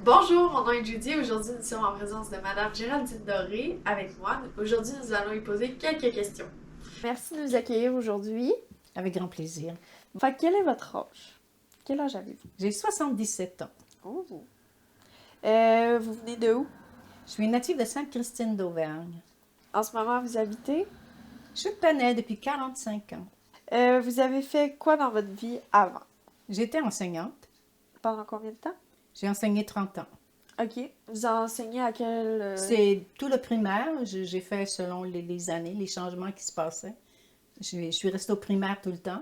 Bonjour, mon nom est Judy. Aujourd'hui, nous sommes en présence de Madame Géraldine Doré avec moi. Aujourd'hui, nous allons lui poser quelques questions. Merci de nous accueillir aujourd'hui. Avec grand plaisir. Fait, quel est votre âge? Quel âge avez-vous? J'ai 77 ans. Oh. Vous venez de où? Je suis native de Sainte-Christine d'Auvergne. En ce moment, vous habitez? Je suis Panay depuis 45 ans. Vous avez fait quoi dans votre vie avant? J'étais enseignante. Pendant combien de temps? J'ai enseigné 30 ans. OK. Vous enseignez à quel... C'est tout le primaire. J'ai fait selon les années, les changements qui se passaient. Je suis restée au primaire tout le temps.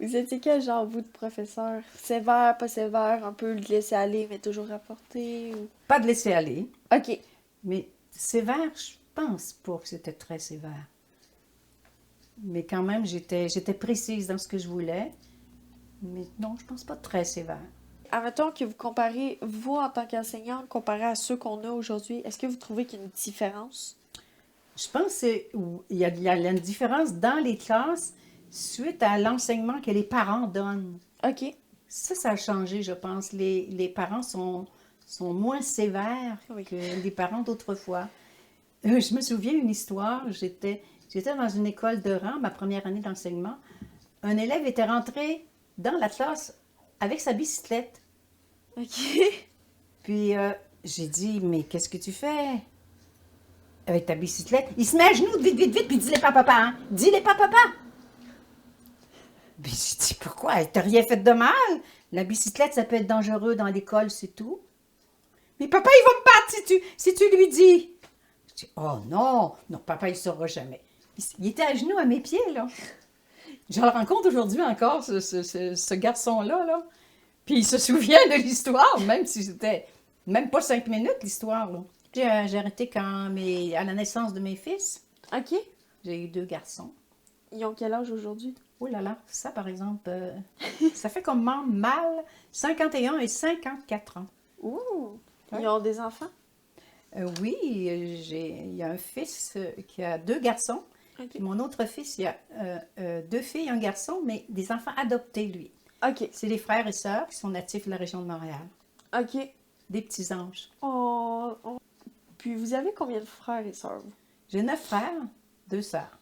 Vous étiez quel genre, vous, de professeur? Sévère, pas sévère, un peu le laisser aller, mais toujours rapporter? Ou... Pas de laisser aller, OK. mais sévère, je pense pas que c'était très sévère. Mais quand même, j'étais précise dans ce que je voulais. Mais non, je pense pas très sévère. Admettons que vous comparez, vous, en tant qu'enseignante, comparé à ceux qu'on a aujourd'hui, est-ce que vous trouvez qu'il y a une différence? Je pense qu'il y a une différence dans les classes suite à l'enseignement que les parents donnent. OK. Ça a changé, je pense. Les parents sont moins sévères Oui. que les parents d'autrefois. Je me souviens d'une histoire. J'étais dans une école de rang, ma première année d'enseignement. Un élève était rentré dans la classe avec sa bicyclette. OK. Puis j'ai dit, mais qu'est-ce que tu fais avec ta bicyclette? Il se met à genoux, vite, vite, vite, puis dis-les pas à papa, hein? Dis-les pas à papa! Puis j'ai dit, pourquoi? T'as rien fait de mal? La bicyclette, ça peut être dangereux dans l'école, c'est tout. Mais papa, il va me battre si tu lui dis. Je dis, oh non, non, papa, il ne saura jamais. Il était à genoux à mes pieds, là. Je le rencontre aujourd'hui encore, ce garçon-là, là. Puis il se souvient de l'histoire, même si c'était même pas 5 minutes, l'histoire, là. J'ai arrêté à la naissance de mes fils. OK. J'ai eu 2 garçons. Ils ont quel âge aujourd'hui? Oh là là, ça par exemple, ça fait comme mal, 51 et 54 ans. Ouh! Ouais. Ils ont des enfants? Oui, il y a un fils qui a 2 garçons. OK. Puis mon autre fils, il y a 2 filles et un garçon, mais des enfants adoptés, lui. OK. C'est des frères et sœurs qui sont natifs de la région de Montréal. OK. Des petits anges. Oh. Puis vous avez combien de frères et sœurs? J'ai 9 frères, 2 sœurs.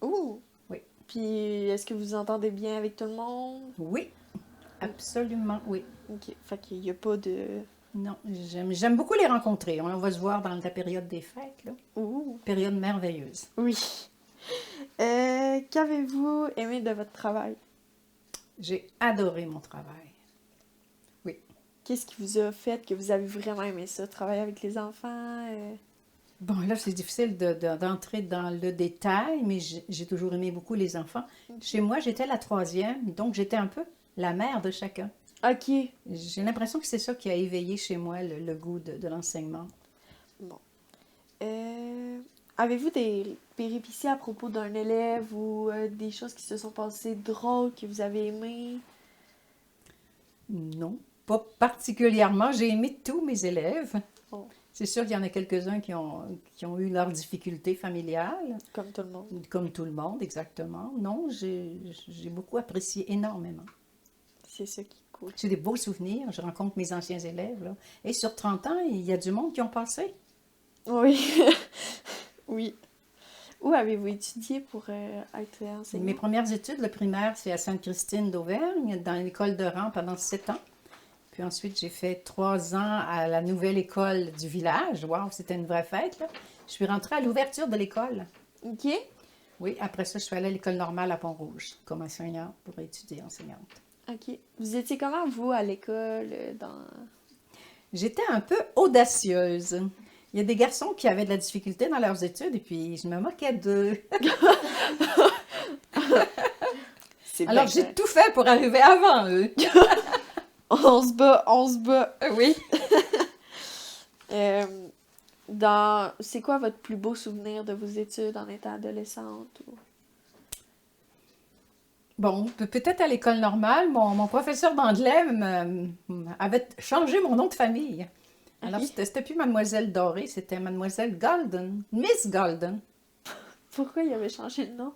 Ouh! Oui. Puis est-ce que vous vous entendez bien avec tout le monde? Oui, absolument, oui. OK. Fait qu'il n'y a pas de... Non, j'aime beaucoup les rencontrer. On va se voir dans la période des fêtes, là. Ouh! Période merveilleuse. Oui. Qu'avez-vous aimé de votre travail? J'ai adoré mon travail. Oui. Qu'est-ce qui vous a fait que vous avez vraiment aimé ça? Travailler avec les enfants? Bon, là, c'est difficile d'entrer dans le détail, mais j'ai toujours aimé beaucoup les enfants. Chez moi, j'étais la 3e, donc j'étais un peu la mère de chacun. OK. J'ai l'impression que c'est ça qui a éveillé chez moi le goût de l'enseignement. Bon. Avez-vous des péripéties à propos d'un élève ou des choses qui se sont passées drôles que vous avez aimées? Non, pas particulièrement. J'ai aimé tous mes élèves. Oh. C'est sûr qu'il y en a quelques-uns qui ont eu leurs difficultés familiales. Comme tout le monde. Comme tout le monde, exactement. Non, j'ai beaucoup apprécié énormément. C'est ça qui est cool. J'ai des beaux souvenirs. Je rencontre mes anciens élèves, là. Et sur 30 ans, il y a du monde qui ont passé. Oui. Oui. Où avez-vous étudié pour être enseignant? Mes premières études, le primaire, c'est à Sainte-Christine d'Auvergne, dans l'école de rang pendant 7 ans. Puis ensuite, j'ai fait 3 ans à la nouvelle école du village. Waouh, c'était une vraie fête, là. Je suis rentrée à l'ouverture de l'école. OK. Oui, après ça, je suis allée à l'école normale à Pont-Rouge comme enseignante pour étudier enseignante. OK. Vous étiez comment, vous, à l'école, J'étais un peu audacieuse. Il y a des garçons qui avaient de la difficulté dans leurs études et puis je me moquais d'eux. Alors, j'ai tout fait pour arriver avant eux. On se bat, on se bat. Oui. C'est quoi votre plus beau souvenir de vos études en étant adolescente? Ou... Bon, peut-être à l'école normale, mon professeur d'anglais avait changé mon nom de famille. Alors, c'était plus Mademoiselle Doré, c'était Mademoiselle Golden, Miss Golden. Pourquoi il avait changé de nom?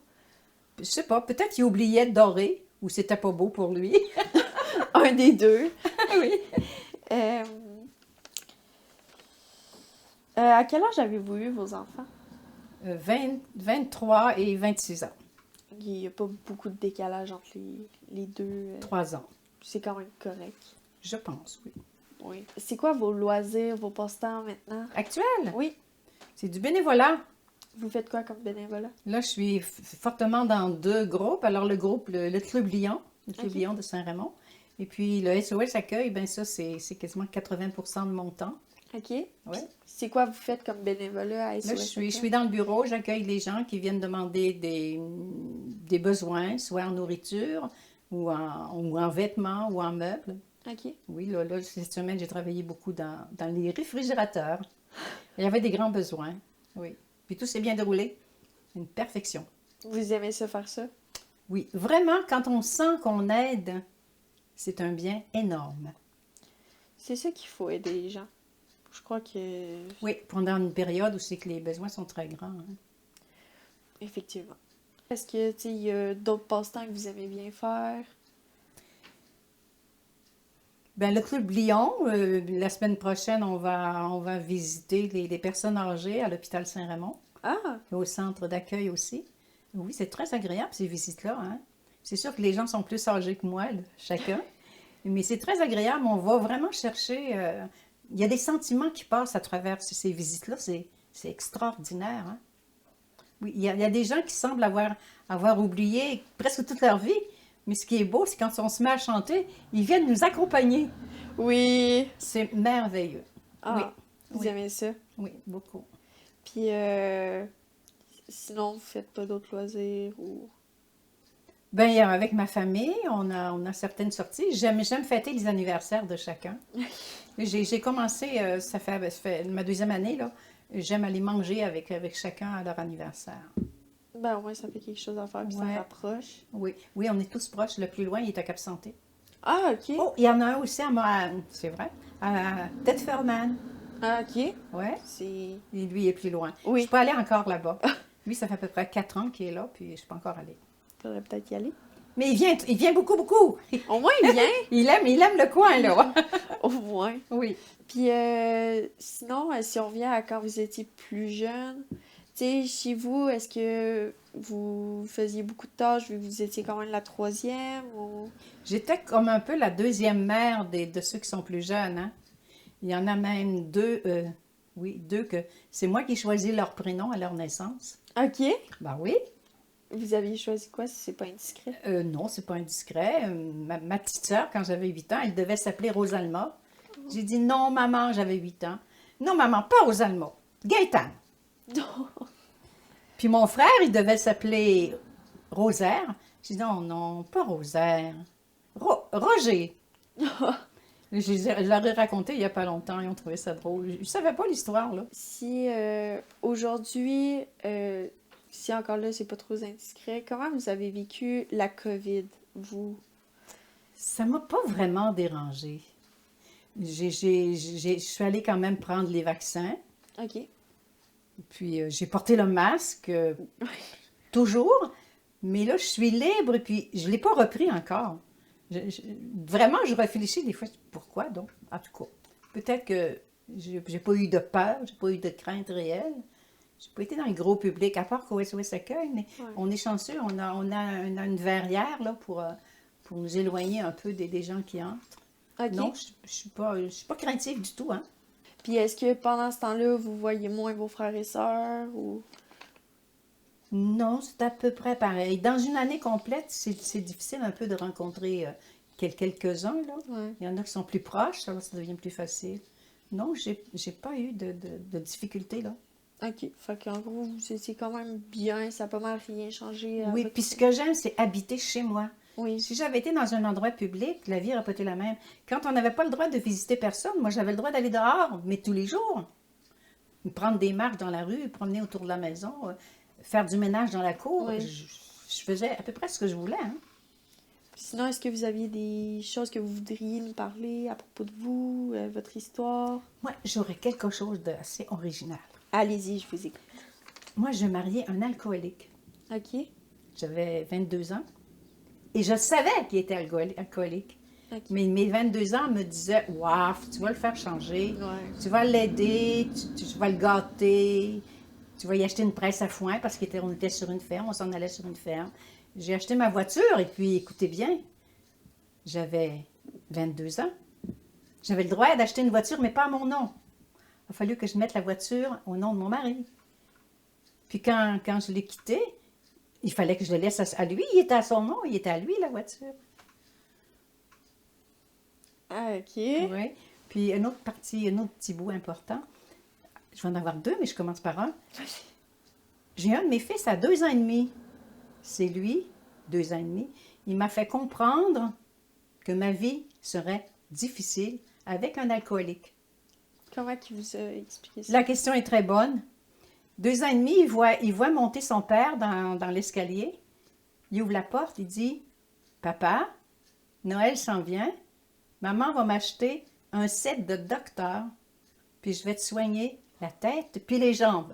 Je sais pas, peut-être qu'il oubliait Doré, ou c'était pas beau pour lui. Un des deux. Oui. À quel âge avez-vous eu vos enfants? 23 et 26 ans. Il n'y a pas beaucoup de décalage entre les deux. 3 ans, C'est quand même correct. je pense, oui. Oui. C'est quoi vos loisirs, vos passe-temps maintenant? Actuel, Oui. c'est du bénévolat. Vous faites quoi comme bénévolat? Là, je suis fortement dans 2 groupes. Alors, le groupe, le Club Lion, le Club Ok. Lion de Saint-Raymond. Et puis, le SOS Accueil, ben ça, c'est quasiment 80% de mon temps. OK. Ouais. C'est quoi vous faites comme bénévolat à Là, SOS je Accueil? suis dans le bureau, j'accueille les gens qui viennent demander des besoins, soit en nourriture ou en vêtements ou en meubles. OK. Oui, là, cette semaine, j'ai travaillé beaucoup dans les réfrigérateurs. Il y avait des grands besoins, oui. Puis tout s'est bien déroulé. Une perfection. Vous aimez ça faire ça? Oui, vraiment, quand on sent qu'on aide, c'est un bien énorme. C'est ça qu'il faut aider les gens. Je crois que... Oui, pendant une période où c'est que les besoins sont très grands. Hein. Effectivement. Est-ce que, tu sais, il y a d'autres passe-temps que vous aimez bien faire? Ben, le Club Lyon, la semaine prochaine, on va visiter les personnes âgées à l'hôpital Saint-Raymond, Ah! et au centre d'accueil aussi. Oui, c'est très agréable ces visites-là. Hein. C'est sûr que les gens sont plus âgés que moi, là, chacun, mais c'est très agréable. On va vraiment chercher. Il y a des sentiments qui passent à travers ces visites-là. C'est extraordinaire. Hein. Oui, il y a des gens qui semblent avoir oublié presque toute leur vie. Mais ce qui est beau, c'est quand on se met à chanter, ils viennent nous accompagner. Oui! C'est merveilleux. Ah! Oui, Vous oui. aimez ça? Oui, beaucoup. Puis, sinon, vous faites pas d'autres loisirs ou... Ben, avec ma famille, on a certaines sorties. J'aime fêter les anniversaires de chacun. J'ai commencé, ça fait ma 2e année, là. J'aime aller manger avec chacun à leur anniversaire. Ben, au moins, ça fait quelque chose à faire, puis ça Ouais. rapproche. Oui, oui, on est tous proches. Le plus loin, il est à Cap-Santé. Ah, OK! Oh, il y en a un aussi c'est vrai, à Thetford-Man. Ah, OK! Ouais, C'est... et lui, il est plus loin. Je Oui, suis pas allée encore là-bas. Lui, ça fait à peu près 4 ans qu'il est là, puis je suis pas encore allée. faudrait peut-être y aller. Mais il vient beaucoup, beaucoup. Au moins, il vient! Il aime le coin, là. Au moins. Oui. Puis sinon, si on revient à quand vous étiez plus jeune, tu sais, chez vous, est-ce que vous faisiez beaucoup de tâches vu que vous étiez quand même la troisième ou... J'étais comme un peu la 2e mère de ceux qui sont plus jeunes, hein. Il y en a même 2, oui, 2 que c'est moi qui ai choisi leur prénom à leur naissance. OK. Ben oui. Vous aviez choisi quoi si c'est pas indiscret? Non, c'est pas indiscret. Ma petite sœur, quand j'avais 8 ans, elle devait s'appeler Rosalma. J'ai dit non, maman, j'avais 8 ans. Non, maman, pas Rosalma. Gaëtan. Non. Puis mon frère, il devait s'appeler Rosaire. J'ai dit non, non, pas Rosaire. Roger. Je leur ai raconté il n'y a pas longtemps, ils ont trouvé ça drôle. Je ne savais pas l'histoire, là. Si aujourd'hui, si encore là, c'est pas trop indiscret, comment vous avez vécu la COVID, vous? Ça m'a pas vraiment dérangée. Je suis allée quand même prendre les vaccins. OK. Puis j'ai porté le masque toujours. Mais là, je suis libre et puis je ne l'ai pas repris encore. Vraiment, je réfléchis des fois, pourquoi donc? En tout cas, peut-être que j'ai pas eu de peur, j'ai pas eu de crainte réelle. J'ai pas été dans le gros public, à part qu'au SOS Accueil, mais Ouais. on est chanceux, on a une verrière là, pour nous éloigner un peu des gens qui entrent. OK. Non, je suis pas craintive du tout, hein. Puis est-ce que pendant ce temps-là, vous voyez moins vos frères et sœurs ou... Non, c'est à peu près pareil. Dans une année complète, c'est difficile un peu de rencontrer quelques-uns, là. Ouais. Il y en a qui sont plus proches, alors ça devient plus facile. Non, j'ai pas eu de difficultés, là. OK. Fait qu'en gros, vous étiez quand même bien, ça n'a pas mal rien changé à Oui, votre... puis ce que j'aime, c'est habiter chez moi. Oui. Si j'avais été dans un endroit public, la vie aurait pas été la même. Quand on n'avait pas le droit de visiter personne, moi, j'avais le droit d'aller dehors, mais tous les jours. Prendre des marches dans la rue, promener autour de la maison, faire du ménage dans la cour. Oui. Je faisais à peu près ce que je voulais, hein. Sinon, est-ce que vous aviez des choses que vous voudriez nous parler à propos de vous, votre histoire? Moi, j'aurais quelque chose d'assez original. Allez-y, je vous écoute. Moi, je mariais un alcoolique. OK. J'avais 22 ans. Et je savais qu'il était alcoolique. Ok. Mais mes 22 ans me disaient, waouh, tu vas le faire changer, Ouais. tu vas l'aider, tu vas le gâter, tu vas y acheter une presse à foin parce qu'on était sur une ferme, on s'en allait sur une ferme. J'ai acheté ma voiture et puis, écoutez bien, j'avais 22 ans. J'avais le droit d'acheter une voiture, mais pas à mon nom. Il a fallu que je mette la voiture au nom de mon mari. Puis quand je l'ai quitté, il fallait que je le laisse à lui. Il était à son nom, il était à lui, la voiture. Ah, ok. Oui. Puis une autre partie, un autre petit bout important. Je vais en avoir deux, mais je commence par un. J'ai un de mes fils à 2 ans et demi. C'est lui, 2 ans et demi. Il m'a fait comprendre que ma vie serait difficile avec un alcoolique. Comment qu'il vous a expliqué ça? La question est très bonne. 2 ans et demi, il voit monter son père dans l'escalier. Il ouvre la porte, il dit « Papa, Noël s'en vient. Maman va m'acheter un set de docteur, puis je vais te soigner la tête puis les jambes. »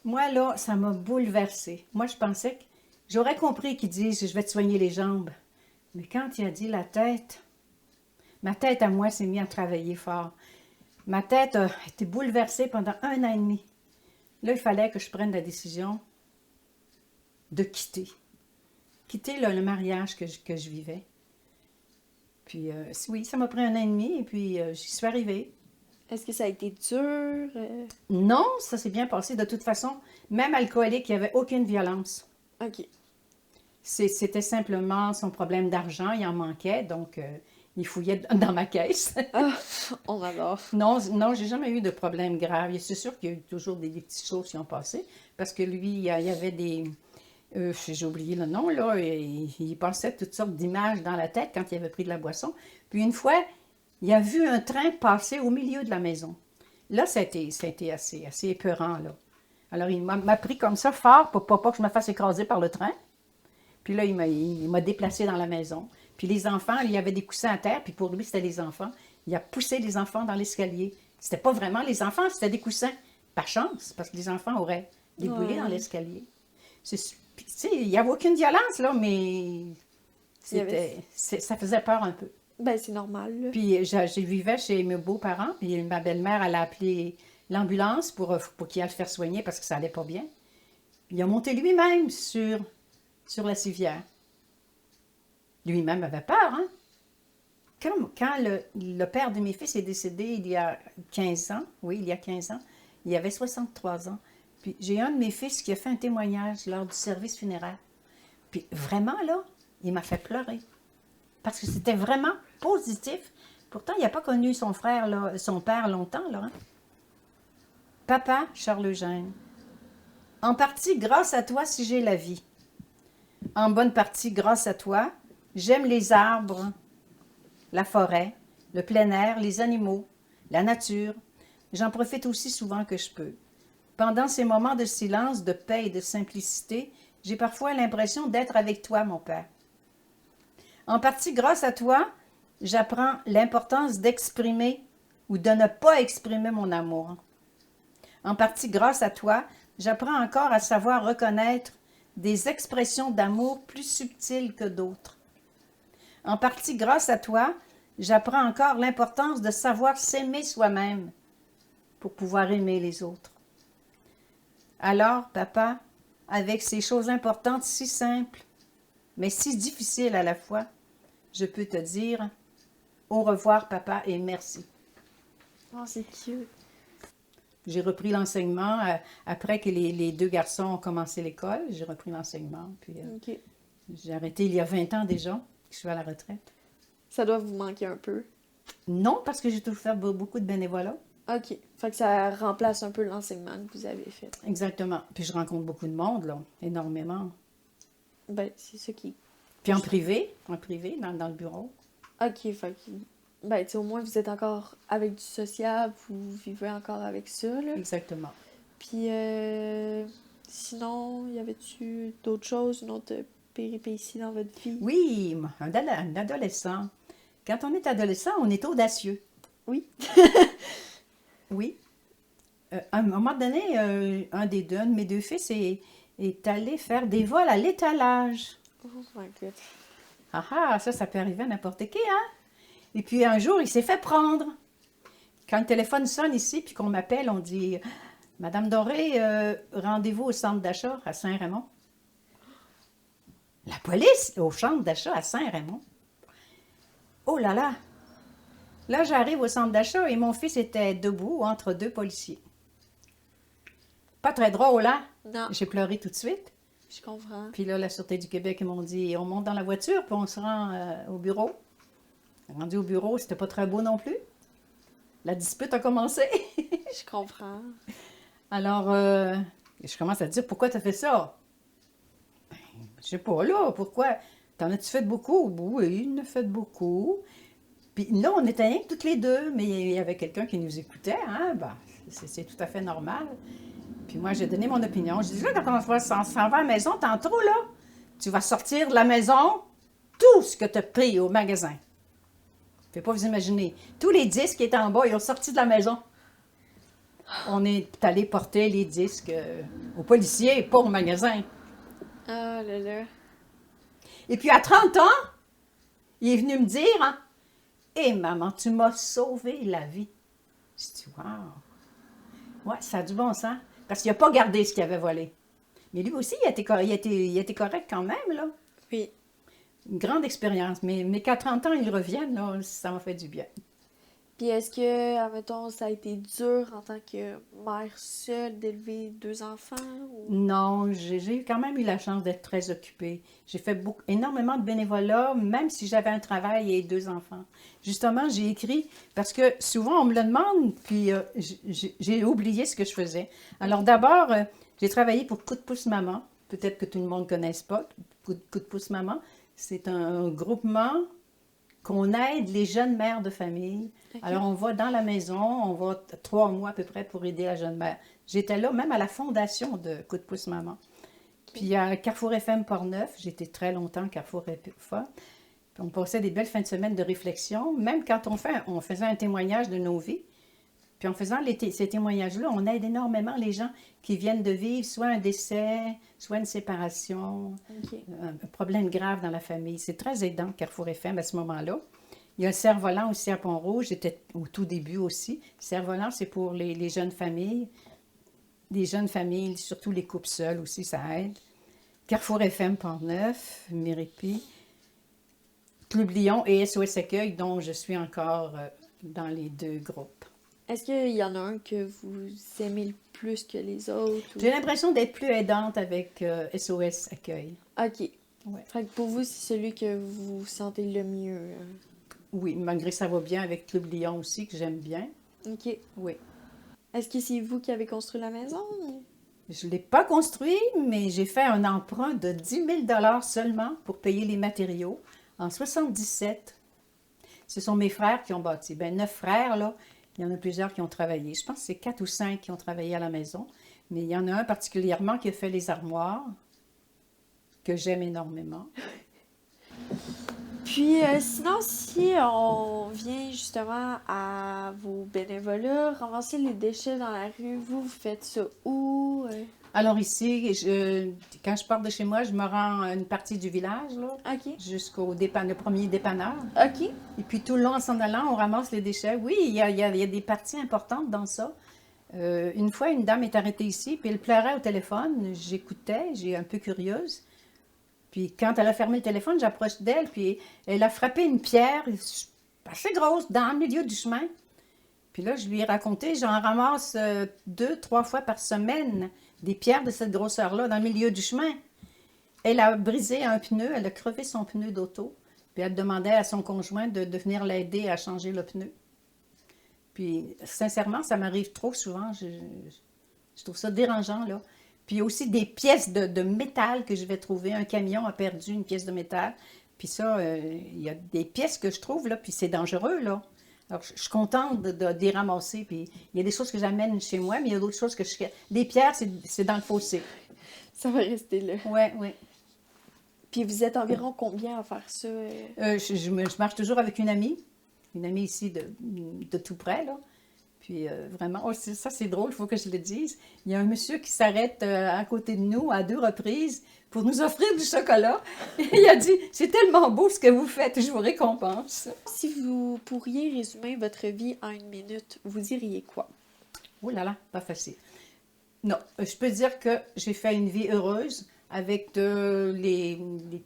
Moi, là, ça m'a bouleversée. Moi, je pensais que j'aurais compris qu'il dise « Je vais te soigner les jambes. » Mais quand il a dit la tête, ma tête à moi s'est mise à travailler fort. Ma tête a été bouleversée pendant 1 an et demi. Là, il fallait que je prenne la décision de quitter. Quitter le mariage que je vivais. Puis, oui, ça m'a pris 1 an et demi et puis j'y suis arrivée. Est-ce que ça a été dur? Non, ça s'est bien passé. De toute façon, même alcoolique, il n'y avait aucune violence. Ok. C'était simplement son problème d'argent, il en manquait, donc il fouillait dans ma caisse. Ah, on adore. Non, j'ai jamais eu de problème grave. C'est sûr qu'il y a eu toujours des petites choses qui ont passé, parce que lui, il y avait des... j'ai oublié le nom, là, et il passait toutes sortes d'images dans la tête quand il avait pris de la boisson. Puis une fois, il a vu un train passer au milieu de la maison. Là, ça a été assez épeurant, là. Alors, il m'a pris comme ça fort pour pas que je me fasse écraser par le train. Puis là, il m'a déplacé dans la maison. Puis les enfants, il y avait des coussins à terre, puis pour lui, c'était les enfants. Il a poussé les enfants dans l'escalier. C'était pas vraiment les enfants, c'était des coussins. Par chance, parce que les enfants auraient déboulé dans l'escalier. Tu sais, il n'y avait aucune violence, là, mais ça faisait peur un peu. Ben, c'est normal, là. Puis je vivais chez mes beaux-parents, puis ma belle-mère, elle a appelé l'ambulance pour qu'il aille le faire soigner parce que ça allait pas bien. Il a monté lui-même sur la civière. Lui-même avait peur, hein? Quand le père de mes fils est décédé il y a 15 ans, oui, il y a 15 ans, il avait 63 ans. Puis j'ai un de mes fils qui a fait un témoignage lors du service funéraire. Puis vraiment, là, il m'a fait pleurer. Parce que c'était vraiment positif. Pourtant, il n'a pas connu son frère, là, son père longtemps, là. Hein? Papa, Charles-Eugène, en partie grâce à toi si j'ai la vie. En bonne partie grâce à toi, j'aime les arbres, la forêt, le plein air, les animaux, la nature. J'en profite aussi souvent que je peux. Pendant ces moments de silence, de paix et de simplicité, j'ai parfois l'impression d'être avec toi, mon Père. En partie grâce à toi, j'apprends l'importance d'exprimer ou de ne pas exprimer mon amour. En partie grâce à toi, j'apprends encore à savoir reconnaître des expressions d'amour plus subtiles que d'autres. En partie grâce à toi, j'apprends encore l'importance de savoir s'aimer soi-même pour pouvoir aimer les autres. Alors, papa, avec ces choses importantes si simples, mais si difficiles à la fois, je peux te dire au revoir, papa, et merci. Oh, c'est cute. J'ai repris l'enseignement après que les 2 garçons ont commencé l'école. J'ai repris l'enseignement, puis Ok. j'ai arrêté il y a 20 ans déjà, que je suis à la retraite. Ça doit vous manquer un peu. Non, parce que j'ai toujours fait beaucoup de bénévolat. Ok. Fait que ça remplace un peu l'enseignement que vous avez fait. Exactement. Puis je rencontre beaucoup de monde, là, énormément. Ben, c'est ça qui... Puis en privé, dans le bureau. Ok, fait que... Ben, tu sais, au moins, vous êtes encore avec du social, vous vivez encore avec ça, là. Exactement. Puis, sinon, y avait-tu d'autres choses, une autre péripétie dans votre vie? Oui, un adolescent. Quand on est adolescent, on est audacieux. Oui. Oui. À un moment donné, un de mes 2 fils est allé faire des vols à l'étalage. Oh my God. Ah ah, ça peut arriver à n'importe qui, hein? Et puis un jour, il s'est fait prendre. Quand le téléphone sonne ici, puis qu'on m'appelle, on dit Madame Doré, rendez-vous au centre d'achat à Saint-Raymond. La police au centre d'achat à Saint-Raymond. Oh là là! Là, j'arrive au centre d'achat et mon fils était debout entre deux policiers. Pas très drôle, hein? Non, J'ai pleuré tout de suite. je comprends. Puis là, la Sûreté du Québec, ils m'ont dit on monte dans la voiture, puis on se rend au bureau. Rendu au bureau, c'était pas très beau non plus. La dispute a commencé. Je comprends. Alors, je commence à dire pourquoi tu as fait ça? Ben, je sais pas, là, pourquoi? T'en as-tu fait beaucoup? Oui, il en a fait beaucoup. Puis là, on était rien que toutes les deux, mais il y avait quelqu'un qui nous écoutait, hein? Ben, c'est tout à fait normal. Puis moi, j'ai donné mon opinion. Je dis là, quand on s'en va à la maison, tantôt, là, tu vas sortir de la maison tout ce que tu as pris au magasin. Je ne peux pas vous imaginer. Tous les disques qui étaient en bas, ils ont sorti de la maison. On est allé porter les disques aux policiers, pas au magasin. Ah là là. Et puis à 30 ans, il est venu me dire, hein, hé maman, tu m'as sauvé la vie. Je dis, wow. Ouais, ça a du bon sens. Parce qu'il n'a pas gardé ce qu'il avait volé. Mais lui aussi, il a été correct quand même, là. Oui. Une grande expérience. Mais qu'à 30 ans, il revienne, là, ça m'a fait du bien. Puis est-ce que, admettons, ça a été dur en tant que mère seule d'élever 2 enfants? Ou... Non, quand même eu la chance d'être très occupée. J'ai fait énormément de bénévolat, même si j'avais un travail et 2 enfants. Justement, j'ai écrit, parce que souvent on me le demande, puis j'ai oublié ce que je faisais. Alors d'abord, j'ai travaillé pour Coup de pouce maman. Peut-être que tout le monde ne connaisse pas Coup de pouce maman. C'est un groupement qu'on aide les jeunes mères de famille. Ok. Alors, on va dans la maison, on va 3 mois à peu près pour aider la jeune mère. J'étais là même à la fondation de Coup de pouce maman. Puis à Carrefour FM Portneuf, j'étais très longtemps à Carrefour FM. Puis on passait des belles fins de semaine de réflexion, même quand on faisait un témoignage de nos vies. Puis en faisant ces témoignages-là, on aide énormément les gens qui viennent de vivre soit un décès, soit une séparation, Ok. un problème grave dans la famille. C'est très aidant, Carrefour FM, à ce moment-là. Il y a le cerf-volant aussi à Pont-Rouge, j'étais au tout début aussi. Le cerf-volant, c'est pour les jeunes familles. Les jeunes familles, surtout les couples seuls aussi, ça aide. Carrefour FM Pont-Neuf, Méripi, Club Lyon et SOS Accueil, dont je suis encore dans les 2 groupes. Est-ce qu'il y en a un que vous aimez le plus que les autres? Ou... J'ai l'impression d'être plus aidante avec SOS Accueil. Ok. Ouais. Fait que pour vous, c'est celui que vous sentez le mieux. Oui, malgré que ça va bien avec Club Lyon aussi, que j'aime bien. Ok. Oui. Est-ce que c'est vous qui avez construit la maison? Je ne l'ai pas construit, mais j'ai fait un emprunt de 10 000 seulement pour payer les matériaux en 77. Ce sont mes frères qui ont bâti. Ben 9 frères, là. Il y en a plusieurs qui ont travaillé. Je pense que c'est 4 ou 5 qui ont travaillé à la maison. Mais il y en a un particulièrement qui a fait les armoires, que j'aime énormément. Puis sinon, si on vient justement à vos bénévolats, ramasser les déchets dans la rue, vous faites ça où? Alors ici, quand je pars de chez moi, je me rends à une partie du village, là, Ok. jusqu'au le premier dépanneur. Ok. Et puis tout le long, en s'en allant, on ramasse les déchets. Oui, il y a des parties importantes dans ça. Une fois, une dame est arrêtée ici, puis elle pleurait au téléphone. J'écoutais, j'ai un peu curieuse. Puis quand elle a fermé le téléphone, j'approche d'elle, puis elle a frappé une pierre assez grosse dans le milieu du chemin. Puis là, je lui ai raconté, j'en ramasse 2, 3 fois par semaine des pierres de cette grosseur-là dans le milieu du chemin. Elle a brisé un pneu, elle a crevé son pneu d'auto, puis elle demandait à son conjoint de venir l'aider à changer le pneu. Puis sincèrement, ça m'arrive trop souvent, je trouve ça dérangeant, là. Puis il y a aussi des pièces de métal que je vais trouver. Un camion a perdu une pièce de métal. Puis ça, il y a des pièces que je trouve, là, puis c'est dangereux, là. Alors, je suis contente de les ramasser. Puis il y a des choses que j'amène chez moi, mais il y a d'autres choses que je... Les pierres, c'est dans le fossé. Ça va rester là. Oui, oui. Puis vous êtes environ combien à faire ça? Je marche toujours avec une amie ici de tout près, là. Puis vraiment, oh, ça c'est drôle, il faut que je le dise. Il y a un monsieur qui s'arrête à côté de nous à 2 reprises pour nous offrir du chocolat. Et il a dit, c'est tellement beau ce que vous faites, je vous récompense. Si vous pourriez résumer votre vie en 1 minute, vous diriez quoi? Oh là là, pas facile. Non, je peux dire que j'ai fait une vie heureuse avec les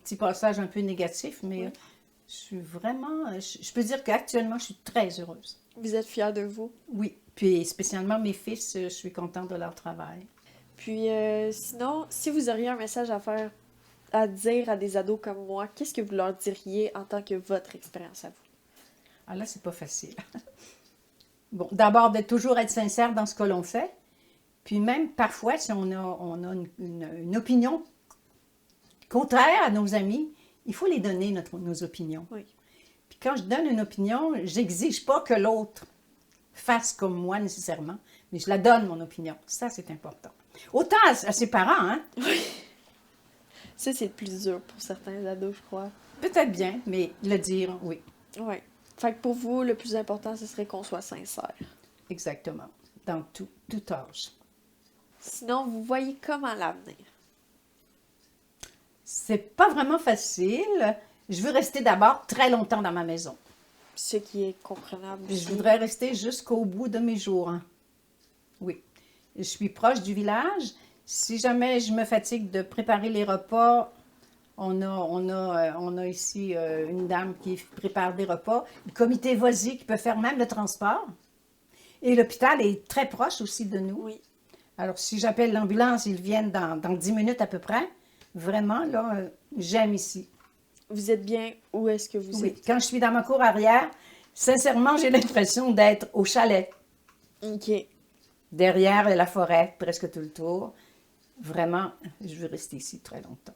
petits passages un peu négatifs, mais Oui. je suis vraiment, je peux dire qu'actuellement, je suis très heureuse. Vous êtes fière de vous? Oui, puis spécialement mes fils, je suis contente de leur travail. Puis sinon, si vous auriez un message à dire à des ados comme moi, qu'est-ce que vous leur diriez en tant que votre expérience à vous? Ah là, c'est pas facile. Bon, d'abord, de toujours être sincère dans ce que l'on fait. Puis même parfois, si on a une opinion contraire à nos amis, il faut les donner, nos opinions. Oui. Puis quand je donne une opinion, j'exige pas que l'autre fasse comme moi nécessairement, mais je la donne, mon opinion. Ça, c'est important. Autant à ses parents, hein? Ça, c'est le plus dur pour certains ados, je crois. Peut-être bien, mais le dire, oui, Oui. Fait que pour vous, le plus important, ce serait qu'on soit sincère. exactement. Dans tout âge. Sinon, vous voyez comment l'avenir? C'est pas vraiment facile. Je veux rester d'abord très longtemps dans ma maison. Ce qui est comprenable. Puis je aussi. voudrais rester jusqu'au bout de mes jours, hein. Oui. Je suis proche du village. Si jamais je me fatigue de préparer les repas, on a ici une dame qui prépare des repas. Le comité Voisy qui peut faire même le transport. Et l'hôpital est très proche aussi de nous. Oui. Alors, si j'appelle l'ambulance, ils viennent dans 10 minutes à peu près. Vraiment, là, j'aime ici. Vous êtes bien où est-ce que vous Oui. êtes? Quand je suis dans ma cour arrière, sincèrement, j'ai l'impression d'être au chalet. OK. Derrière la forêt, presque tout le tour. Vraiment, je veux rester ici très longtemps.